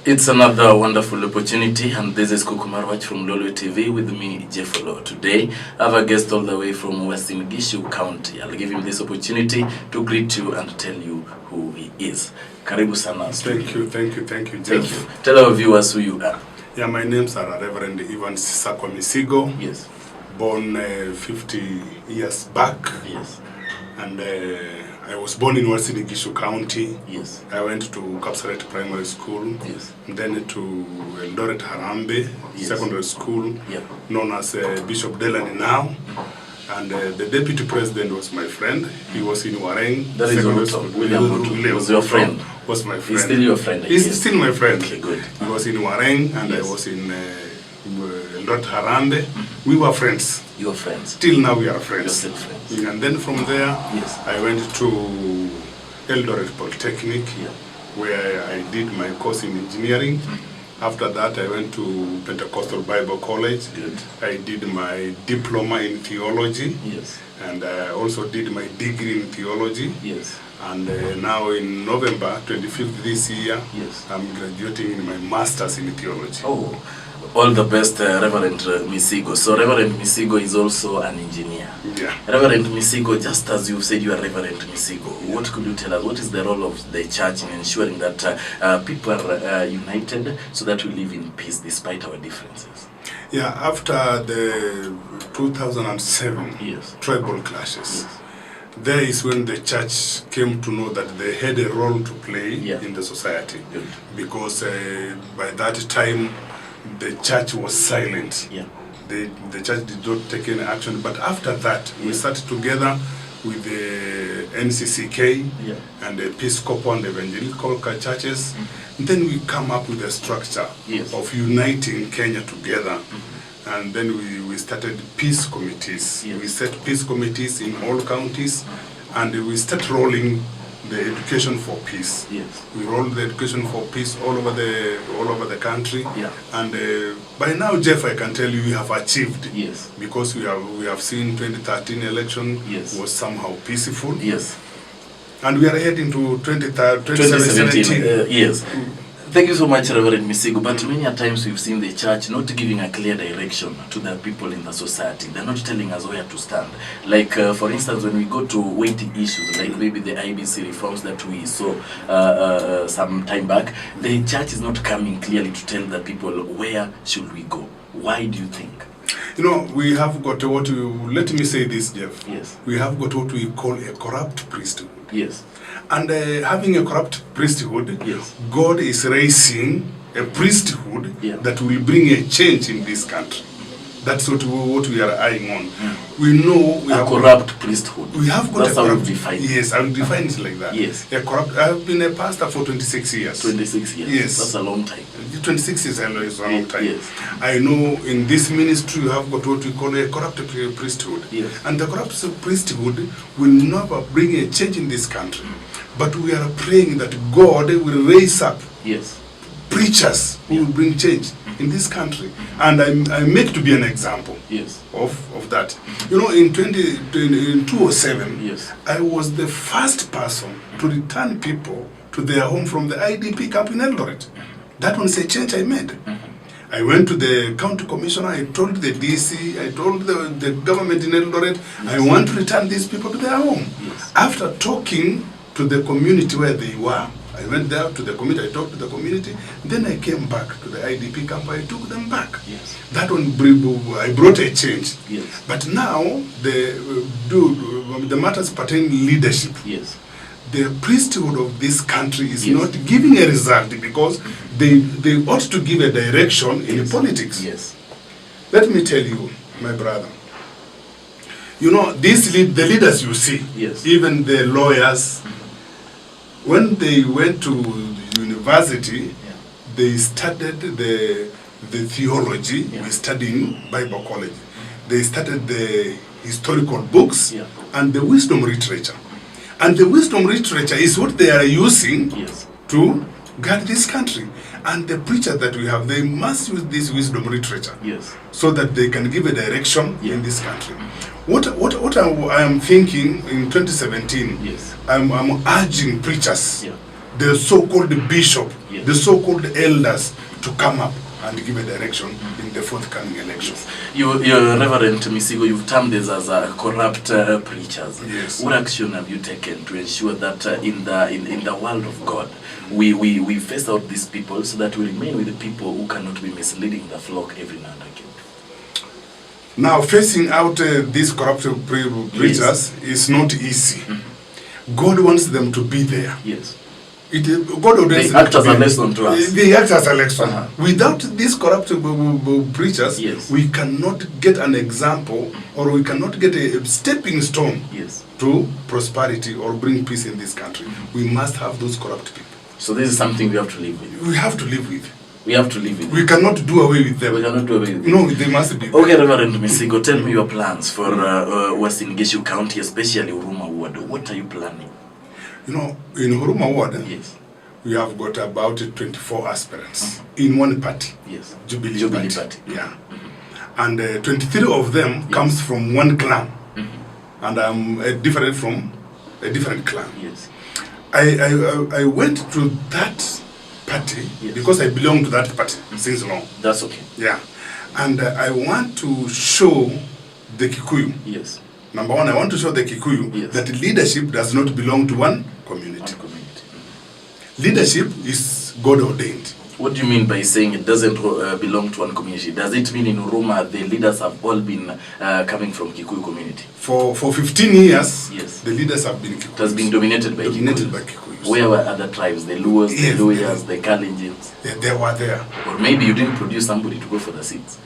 It's another wonderful opportunity, and this is Kukumarwach from Lolo TV with me, Jeffolo. Today, I have a guest all the way from Western Gishu County. I'll give him this opportunity to greet you and tell you who he is. Karibu sana. Thank you, Jeff. Thank you. Tell our viewers who you are. Yeah, my name's Reverend Ivan Sisakwa Misigo. Yes. Born 50 years back. Yes. And I was born in Western Gishu County. Yes. I went to Kapsaret Primary School. Yes. And then to Eldoret Harambe Secondary School, known as Bishop Delany now. And the deputy president was my friend. He was in Wareng. That is William Ruto. Was your friend? Was my friend. He's still your friend? He's still my friend. Okay, good. He was in Wareng and I was in Eldoret Harambe. We were friends. You were friends? Till now we are friends. You're still friends. And then from there, I went to Eldoret Polytechnic, where I did my course in engineering. After that, I went to Pentecostal Bible College. Good. I did my diploma in theology. Yes. And I also did my degree in theology. Yes. And now in November 25th this year, I'm graduating in my master's in theology. Oh, all the best, Reverend Misigo. So Reverend Misigo is also an engineer. Yeah. Reverend Misigo, just as you said you are Reverend Misigo, what could you tell us? What is the role of the church in ensuring that people are united so that we live in peace despite our differences? Yeah, after the 2007 tribal clashes, there is when the church came to know that they had a role to play in the society. Good. Because by that time, the church was silent. Yeah. The church did not take any action. But after that, we sat together with the NCCK and the Episcopal and Evangelical churches. And then we come up with a structure of uniting Kenya together. And then we started peace committees. We set peace committees in all counties, and we start rolling the education for peace. We roll the education for peace all over the country. And by now, Jeff, I can tell you we have achieved. Because we have seen 2013 election was somehow peaceful. And we are heading to 2017. Thank you so much, Reverend Misigo. But many a times we've seen the church not giving a clear direction to the people in the society. They're not telling us where to stand. Like, for instance, when we go to weighty issues, like maybe the IBC reforms that we saw some time back, the church is not coming clearly to tell the people where should we go. Why do you think? You know, we have got let me say this, Jeff. We have got what we call a corrupt priesthood. And having a corrupt priesthood, God is raising a priesthood that will bring a change in this country. That's what we are eyeing on. We know we have corrupt priesthood. We have got That's how you define it. Yes, I will define it like that. A corrupt. I have been a pastor for 26 years. 26 years. Yes. That's a long time. 26 years is a long time. I know in this ministry you have got what we call a corrupt priesthood. And the corrupt priesthood will never bring a change in this country. But we are praying that God will raise up preachers who will bring change in this country. And I make to be an example of that. You know, in 2007, I was the first person to return people to their home from the IDP camp in Eldoret. That one is a change I made. I went to the county commissioner, I told the DC, I told the government in Eldoret, I want to return these people to their home. After talking to the community where they were, I went there to the community, I talked to the community, then I came back to the IDP camp, I took them back. That one, I brought a change. But now, the matters pertain leadership. The priesthood of this country is not giving a result because they ought to give a direction in politics. Let me tell you, my brother, you know, the leaders you see, even the lawyers, when they went to university, they studied the theology. We studied in Bible college. They studied the historical books and the wisdom literature. And the wisdom literature is what they are using to guide this country. And the preachers that we have, they must use this wisdom literature so that they can give a direction in this country. What I am thinking in 2017, I'm urging preachers the so-called bishop, Yes. the so-called elders to come up and give a direction in the forthcoming election. You, Reverend Misigo, you've termed this as corrupt preachers. Yes. What action have you taken to ensure that in the world of God, we face out these people so that we remain with the people who cannot be misleading the flock every now and again? Now, facing out these corrupt preachers is not easy. God wants them to be there. Yes. God ordains They act as a lesson to us. They act as a lesson. Without these corrupt preachers, Yes. we cannot get an example, or we cannot get a stepping stone Yes. to prosperity or bring peace in this country. We must have those corrupt people. So this is something we have to live with. We have to live with. We have to live with. We cannot do away with them. We cannot do away with. No, they must be. Okay, Reverend Misigo, tell me your plans for Uasin Gishu County, especially Huruma Ward. What are you planning? You know, in Huruma Ward, Yes. we have got about 24 aspirants in one party. Yes. Jubilee Party. Party. Yeah. And 23 of them comes from one clan. And I'm different from a different clan. Yes. I went to that party because I belong to that party since long. That's okay. Yeah. And I want to show the Kikuyu. Yes. Number one, I want to show the Kikuyu that leadership does not belong to one community. Leadership is God ordained. What do you mean by saying it doesn't belong to one community? Does it mean in Huruma the leaders have all been coming from Kikuyu community? For 15 years, yes, the leaders have been Kikuyu. It has been dominated by Kikuyu. Where were other tribes? The Luos, yes, the Luyas, the Kalenjins? Yeah, they were there. Or maybe you didn't produce somebody to go for the seats.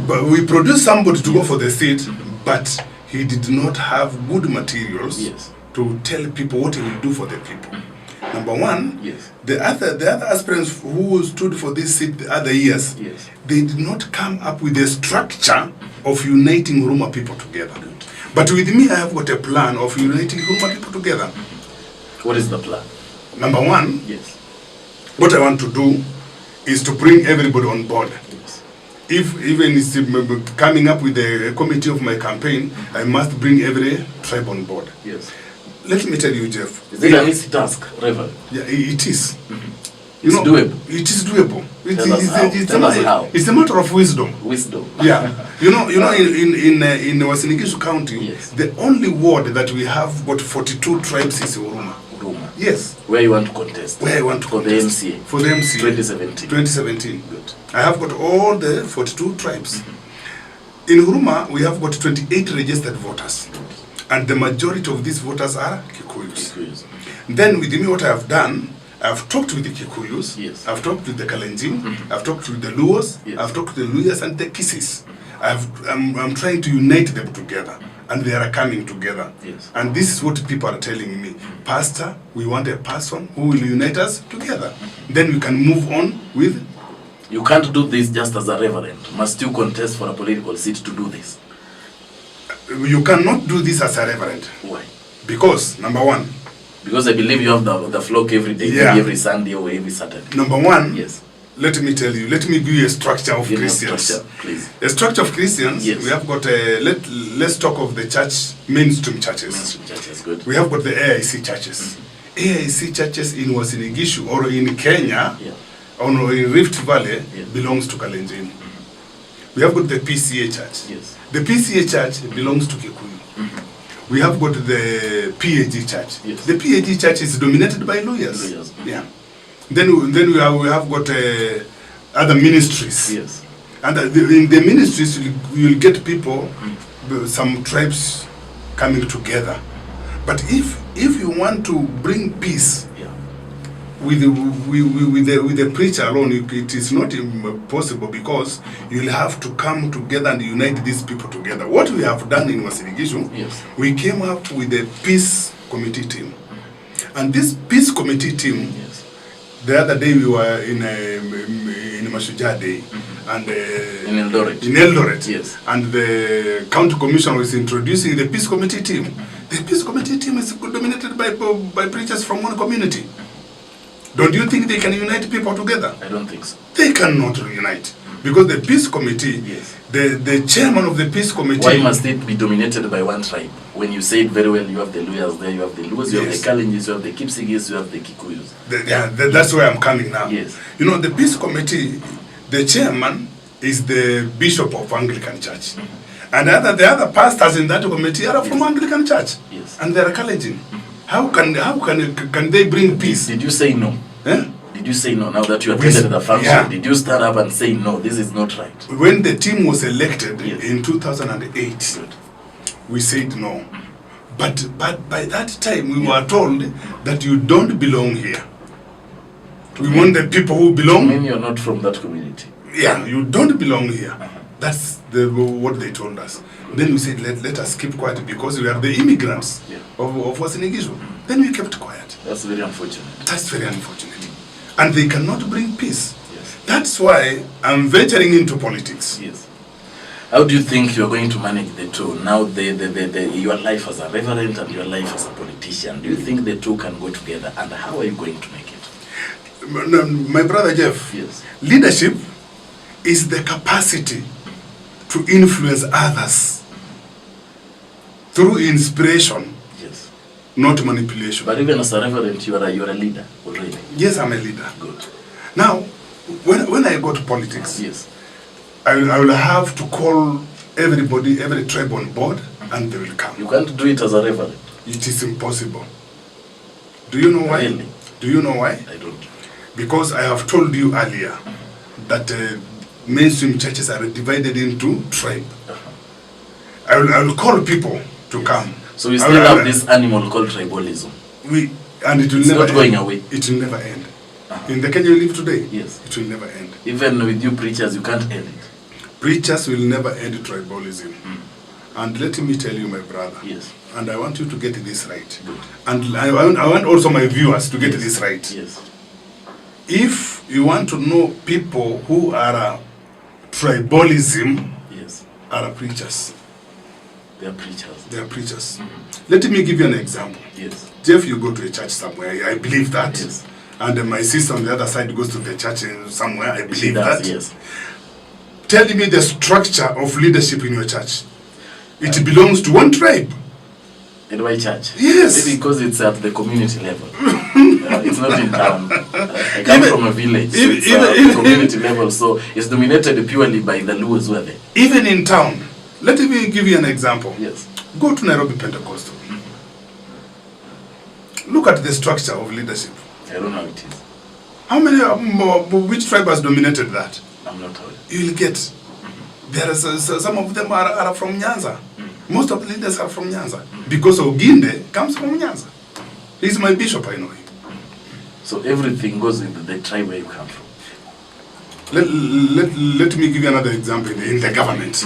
But we produced somebody to go for the seat, but he did not have good materials to tell people what he will do for the people. Number one, the other aspirants who stood for this seat the other years, they did not come up with a structure of uniting Huruma people together. But with me, I have got a plan of uniting Huruma people together. What is the plan? Number one, what I want to do is to bring everybody on board. If even it's coming up with a committee of my campaign, I must bring every tribe on board. Yes. Let me tell you, Jeff. Is it an easy task, Reverend? Yeah, it is. It's doable. It is doable. It's a matter of wisdom. Wisdom. Yeah. You know, in Uasin Gishu County, the only ward that we have got 42 tribes is Huruma. Yes. Where you want to contest? Where I want to contest. For the MCA? For the MCA. 2017. 2017. Good. I have got all the 42 tribes. In Huruma, we have got 28 registered voters. And the majority of these voters are Kikuyus. Then with me, what I have done, I've talked with the Kikuyus, I've talked with the Kalenjin, I've talked with the Luos, I've talked with the Luyas and the Kisis. I'm trying to unite them together. And they are coming together. And this is what people are telling me. Pastor, we want a person who will unite us together. Then we can move on with... You can't do this just as a reverend. Must you contest for a political seat to do this? You cannot do this as a reverend. Why? Because, number one... Because I believe you have the flock every day, maybe every Sunday or every Saturday. Number one, let me tell you, let me give you a structure of Christians. Structure, please. A structure of Christians, we have got let's talk of the church, mainstream churches. Mainstream churches, good. We have got the AIC churches. AIC churches in Uasin Gishu or in Kenya, or in Rift Valley, belongs to Kalenjin. We have got the PCA church. The PCA church belongs to Kikuyu. We have got the PAG church. The PAG church is dominated by Luyas. Yeah. Then we have got other ministries. And in the ministries, you'll get people, some tribes coming together. But if you want to bring peace with the preacher alone, it is not possible, because you'll have to come together and unite these people together. What we have done in Uasin Gishu, we came up with a peace committee team. And this peace committee team, the other day we were in Mashujaa Day, and in Eldoret, and the county commission was introducing the peace committee team. The peace committee team is dominated by preachers from one community. Don't you think they can unite people together? I don't think so. They cannot reunite. Because the peace committee, yes, the chairman of the peace committee... Why must it be dominated by one tribe? When you say it very well, you have the Luyas there, you have the Luos, you yes, have the Kalenjins, you have the Kipsigis, you have the Kikuyus. That's where I'm coming now. Yes. You know, the peace committee, the chairman is the bishop of Anglican Church. And the other pastors in that committee are from Anglican Church. Yes. And they are Kalenjin. How can they bring peace? Did you say no? Eh? Did you say no now that you attended the function? Yeah. Did you stand up and say no, this is not right? When the team was elected yes, in 2008, good, we said no. But by that time we were told that you don't belong here. We want the people who belong. I mean, you're not from that community. Yeah, you don't belong here. That's what they told us. Then we said, let us keep quiet because we are the immigrants of Uasin Gishu. Then we kept quiet. That's very unfortunate. That's very unfortunate. And they cannot bring peace. Yes. That's why I'm venturing into politics. Yes. How do you think you're going to manage the two? Now, your life as a reverend and your life as a politician, do you think the two can go together? And how are you going to make it? My brother Jeff, yes, leadership is the capacity to influence others through inspiration, yes, not manipulation. But even as a reverend, you're a leader already. Yes, I'm a leader. Good. Now, when I go to politics, yes, I will have to call everybody, every tribe on board, and they will come. You can't do it as a reverend. It is impossible. Do you know why? Really? Do you know why? I don't. Because I have told you earlier that mainstream churches are divided into tribe. I will call people to come. So we still have this animal called tribalism. And it will it's never not going end. away. It will never end. In the Kenya we live today, yes, it will never end. Even with you preachers, you can't end it. Preachers will never end tribalism. And let me tell you, my brother, yes, and I want you to get this right. Good. And I want also my viewers to get this right. Yes. If you want to know people who are tribalism, yes, are preachers. They are preachers. They are preachers. Let me give you an example. Yes. Jeff, you go to a church somewhere, I believe that. Yes. And my sister on the other side goes to the church somewhere, I believe she does, that. Yes. Tell me the structure of leadership in your church. It belongs to one tribe. In my church? Yes. Maybe because it's at the community level. It's not in town. I come from a village, so it's at the community level, so it's dominated purely by the Luos who are there. Even in town. Let me give you an example. Yes. Go to Nairobi Pentecostal. Look at the structure of leadership. I don't know how it is. How many, which tribe has dominated that? I'm not aware. You will get. There is some of them are from Nyanza. Most of the leaders are from Nyanza. Because Oginde comes from Nyanza. He's my bishop, I know him. So everything goes in the tribe where you come from. Let me give you another example in the government.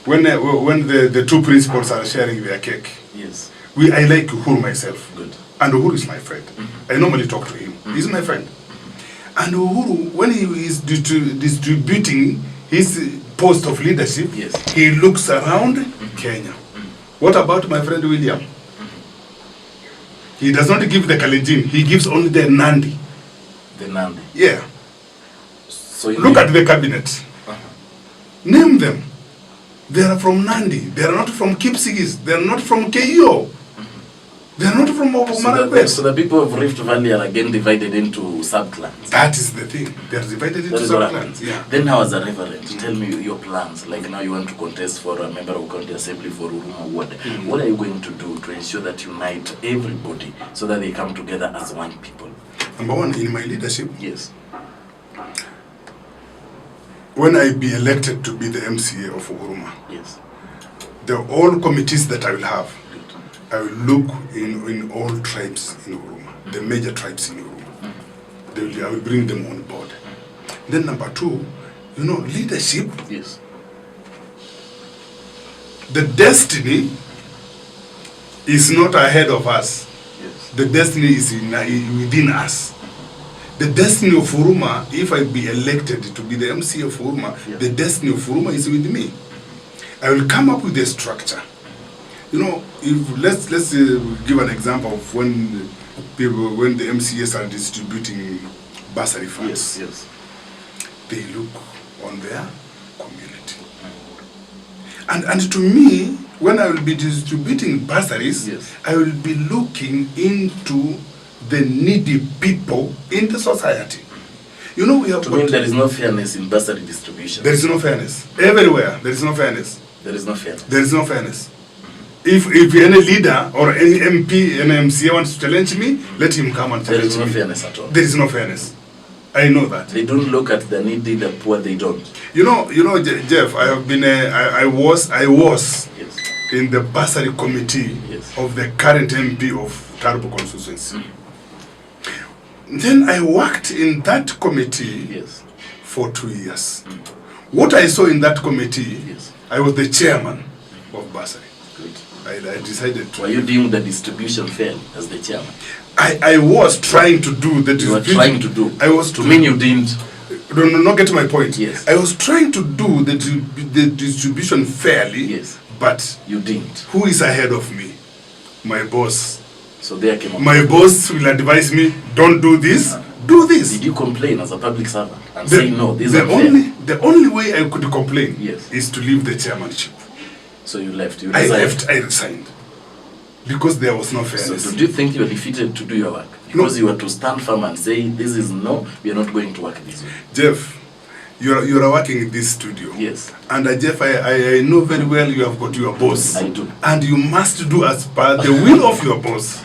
When the two principals are sharing their cake, yes, I like Uhuru myself. Good. And Uhuru is my friend. I normally talk to him. He's my friend. And Uhuru, when he is distributing his post of leadership, yes, he looks around Kenya. What about my friend William? He does not give the Kalenjin, he gives only the Nandi. The Nandi? Yeah. So look at the cabinet. Name them. They are from Nandi. They are not from Kipsigis. They are not from KO. They are not from Marakwet. So the people of Rift Valley are again divided into sub-clans. That is the thing. They are divided into sub-clans. Yeah. Then how, as a reverend, tell me your plans. Like now you want to contest for a member of county assembly for Huruma Ward. What are you going to do to ensure that you unite everybody so that they come together as one people? Number one, in my leadership, yes, when I be elected to be the MCA of Huruma, yes, all committees that I will have, I will look in all tribes in Huruma, the major tribes in Huruma. I will bring them on board. Then number two, leadership. Yes. The destiny is not ahead of us. Yes. The destiny is within us. The destiny of Huruma, if I be elected to be the MC of Huruma, the destiny of Huruma is with me. I will come up with a structure. If let's give an example of when the MCAs are distributing bursary funds. Yes, yes. they look on their community. And to me, when I will be distributing bursaries, yes, I will be looking into the needy people in the society. You know, we have to me, there is no fairness in bursary distribution. There is no fairness. Everywhere, there is no fairness. There is no fairness. There is no fairness. If any leader or any MP, any MCA wants to challenge me, let him come and challenge me. There is no fairness at all. There is no fairness. I know that. They don't look at the needy, the poor. They don't. You know, Jeff. I have been. I was yes, in the bursary committee yes, of the current MP of Tarbo constituency. Then I worked in that committee yes, for 2 years. What I saw in that committee, yes, I was the chairman of bursary. good. I decided to. Were you doing the distribution fair as the chairman? I was trying to do the You were distribution. trying to do. I was To mean you didn't. No, get to my point. Yes. I was trying to do the distribution fairly. Yes. But You didn't. who is ahead of me? My boss. So there came up. My boss will advise me, don't do this, do this. Did you complain as a public servant and The- say no? This is the unfair. the only way I could complain Yes. is to leave the chairmanship. So you left. You I resigned. left, I resigned. Because there was no So fairness. do you think you were defeated to do your work? Because you were to stand firm and say, this is no, we are not going to work this way. Jeff, you're working in this studio. Yes. And Jeff, I know very well you have got your boss. I do. And you must do as per the will of your boss.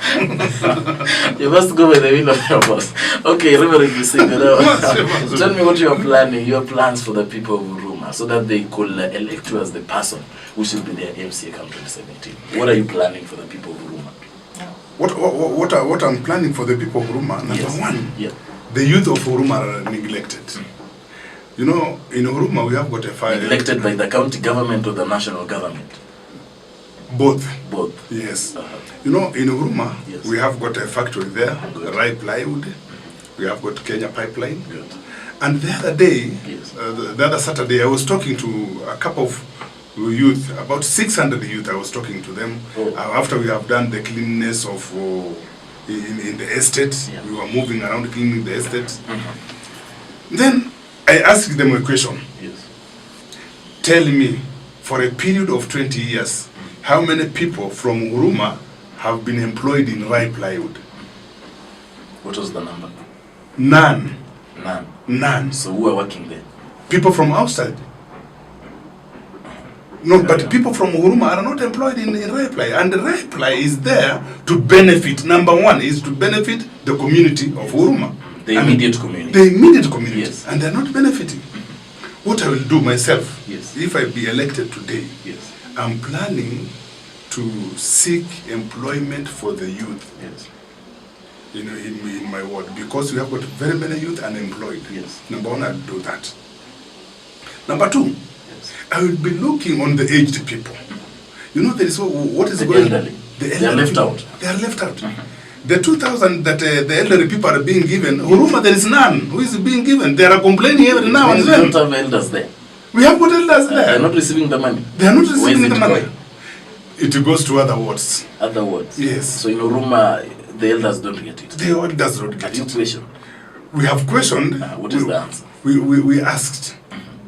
You must go with the will of your boss. Okay, Reverend Misingo, tell me what you are planning, your plans for the people of Huruma, so that they could elect you as the person who should be their MCA come 2017. What are you planning for the people of Huruma? What I'm planning for the people of Huruma, number Yes. one, Yeah. the youth of Huruma are neglected. You know, in Huruma we have got a fire. Elected by the county government or the national government? Both. Both. Yes. Uh-huh. You know, in Huruma, Yes. we have got a factory there, Good. Rai Plywood. We have got Kenya Pipeline. Good. And the other day, Yes. the other Saturday, I was talking to a couple of youth, about 600 youth. I was talking to them Oh. after we have done the cleanliness of in the estate. Yeah. We were moving around cleaning the estate. Mm-hmm. Then I asked them a question. Yes. Tell me, for a period of 20 years, how many people from Huruma have been employed in Rai Plywood? What was the number? None. None. None. So who are working there? People from outside. No, but people from Huruma are not employed in Reply. And Reply is there to benefit, number one, is to benefit the community of Huruma. The immediate community. The immediate community. Yes. And they're not benefiting. What I will do myself, Yes. if I be elected today, Yes. I'm planning to seek employment for the youth Yes. in my ward, because we have got very many youth unemployed. Yes. Number one, I'll do that. Number two, Yes. I will be looking on the aged people. You know, there is what is The going elderly. The They are left people. out. They are left out. The 2,000 that the elderly people are being given, Huruma, there is none who is being given. They are complaining every now and We then. don't have elders there. We have got elders there. They're not receiving the money. They are not Where is receiving it the money. going? It goes to other wards. Other words. Yes. So in Huruma, the elders don't get it. The elders don't Have get you it. questioned? We have questioned. What is the answer? We asked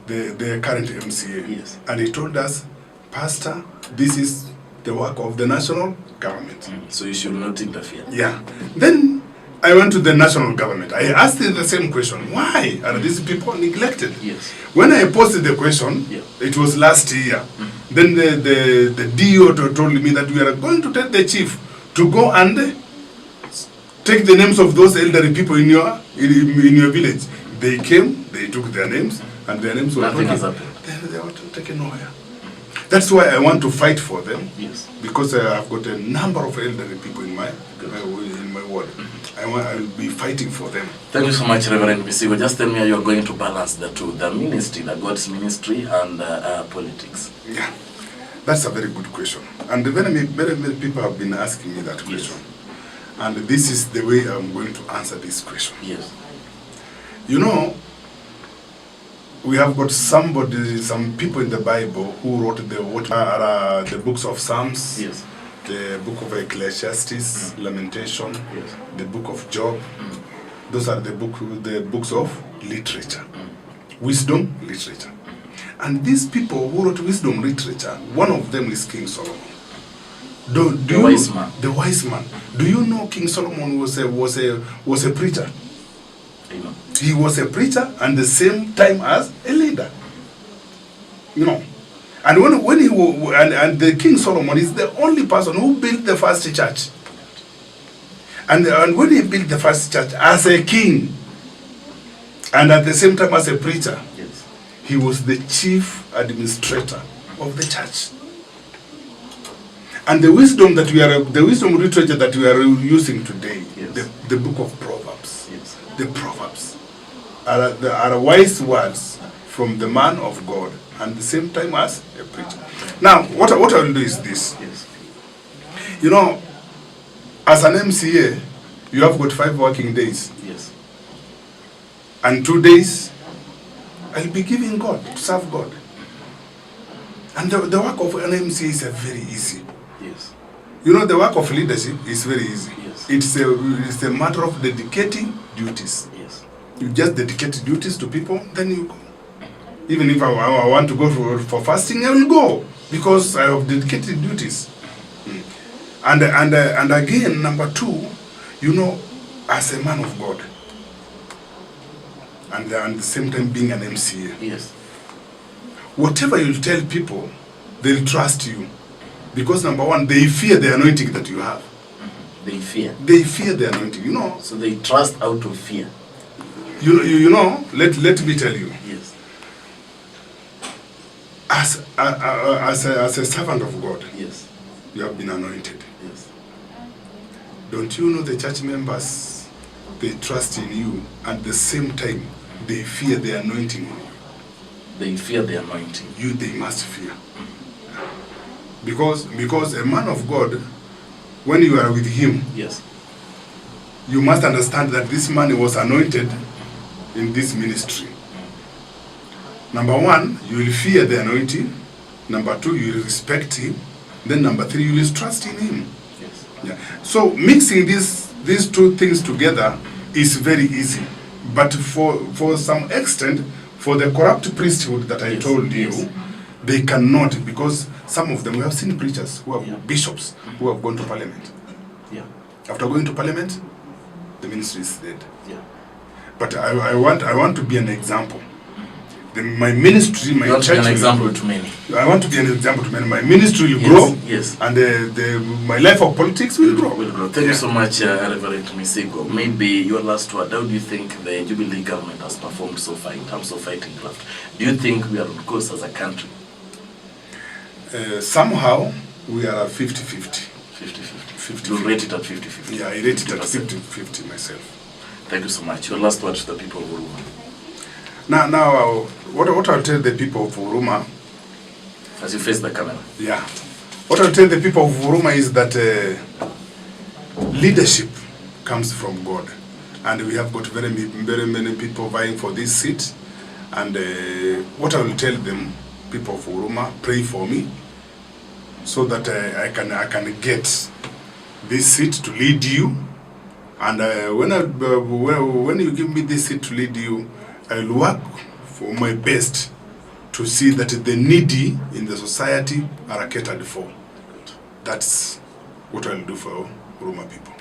the current MCA. Yes. And he told us, Pastor, this is the work of the national government. So you should not interfere. Yeah. Then I went to the national government. I asked them the same question. Why are these people neglected? Yes. When I posted the question, Yeah. it was last year. Then the DO told me that we are going to tell the chief to go and take the names of those elderly people in your village. They came, they took their names, and their names were Nothing taken. has happened. They were taken nowhere. That's why I want to fight for them. Yes. Because I've got a number of elderly people in my ward. I will be fighting for them. Thank you so much, Reverend Misigo. Just tell me how you're going to balance the two, the ministry, the God's ministry, and politics. Yeah, that's a very good question. And very many people have been asking me that question. And this is the way I'm going to answer this question. Yes. You know, we have got some people in the Bible who wrote the books of Psalms, Yes. the book of Ecclesiastes, Lamentation, Yes. the book of Job. Those are the books of literature. wisdom literature. And these people who wrote wisdom literature, one of them is King Solomon. The wise man. The wise man. Do you know King Solomon was a preacher? Amen. He was a preacher and the same time as a leader. You know. And when he and the King Solomon is the only person who built the first church. And when he built the first church as a king, and at the same time as a preacher, yes, he was the chief administrator of the church. And the wisdom literature that we are using today, yes, the book of Proverbs, yes, the Proverbs are wise words from the man of God, and the same time as a preacher. Now, what I will do is this. Yes. You know, as an MCA, you have got 5 working days. Yes. And 2 days, I'll be giving God, to serve God. And the work of an MCA is very easy. Yes. You know, the work of leadership is very easy. Yes. It's a matter of dedicating duties. Yes. You just dedicate duties to people, then you go. Even if I want to go for fasting, I will go, because I have dedicated duties. And again, number 2, you know, as a man of God, and at the same time being an MCA, yes, whatever you tell people, they'll trust you, because number 1, they fear the anointing that you have. They fear. They fear the anointing, you know. So they trust out of fear. You know. Let me tell you. Yes. As a servant of God, yes, you have been anointed. Yes. Don't you know the church members, they trust in you, at the same time they fear the anointing on you. They fear the anointing. You, they must fear. Because a man of God, when you are with him, yes, you must understand that this man was anointed in this ministry. Number 1, you will fear the anointing. Number 2, you will respect him. Then number 3, you will trust in him. yes. Yeah. So mixing these 2 things together is very easy. But for some extent, for the corrupt priesthood that I yes, told you, yes, they cannot, because some of them, we have seen preachers who have yeah, bishops who have gone to parliament. Yeah. After going to parliament, the ministry is dead. Yeah. But I want to be an example. My ministry, my church, to be an example to many. I want to be an example to many. My ministry will yes, grow, yes, and my life of politics will grow. Thank you so much, Reverend Misigo. Maybe your last word. How do you think the Jubilee government has performed so far in terms of fighting graft? Do you think we are on course as a country? Somehow we are 50-50. 50-50. You rate it at 50-50. Yeah, I rate it at 50-50 myself. Thank you so much. Your last word to the people of Huruma. Now, what I'll tell the people of Huruma, as you face the camera. Yeah. What I'll tell the people of Huruma is that leadership comes from God. And we have got very many people vying for this seat. And what I will tell them, people of Huruma, pray for me, so that I can get this seat to lead you. And when you give me this seat to lead you, I'll work for my best to see that the needy in the society are catered for. That's what I'll do for Huruma people.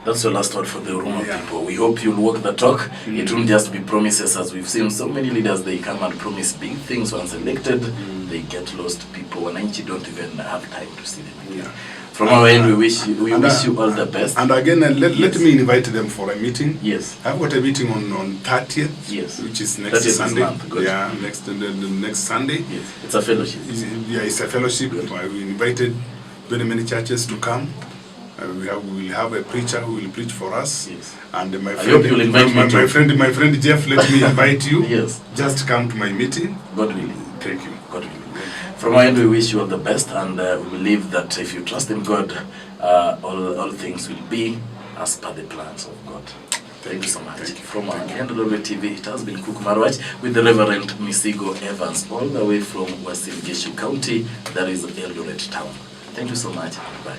That's your last word for the Huruma people. We hope you'll walk the talk. It won't just be promises, as we've seen so many leaders, they come and promise big things. Once elected, they get lost. People, Wananchi don't even have time to see them. From our end, we wish you all the best. And again, let me invite them for a meeting. Yes. I've got a meeting on 30th, yes, which is next Sunday. Yeah, next Sunday. Yes. It's a fellowship. It's a fellowship. We invited very many churches to come. We will have a preacher who will preach for us. Yes. And my friend, I hope you'll invite me my friend Jeff, let me invite you. Yes. Just come to my meeting. God willing. Thank you. God willing. From our end, we wish you all the best, and we believe that if you trust in God, all things will be as per the plans of God. Thank you so much. From our end, Lolwe TV, it has been Cook Marwach with the Reverend Misigo Evans, all the way from Uasin Gishu County, that is Eldoret Town. Thank you so much, and bye.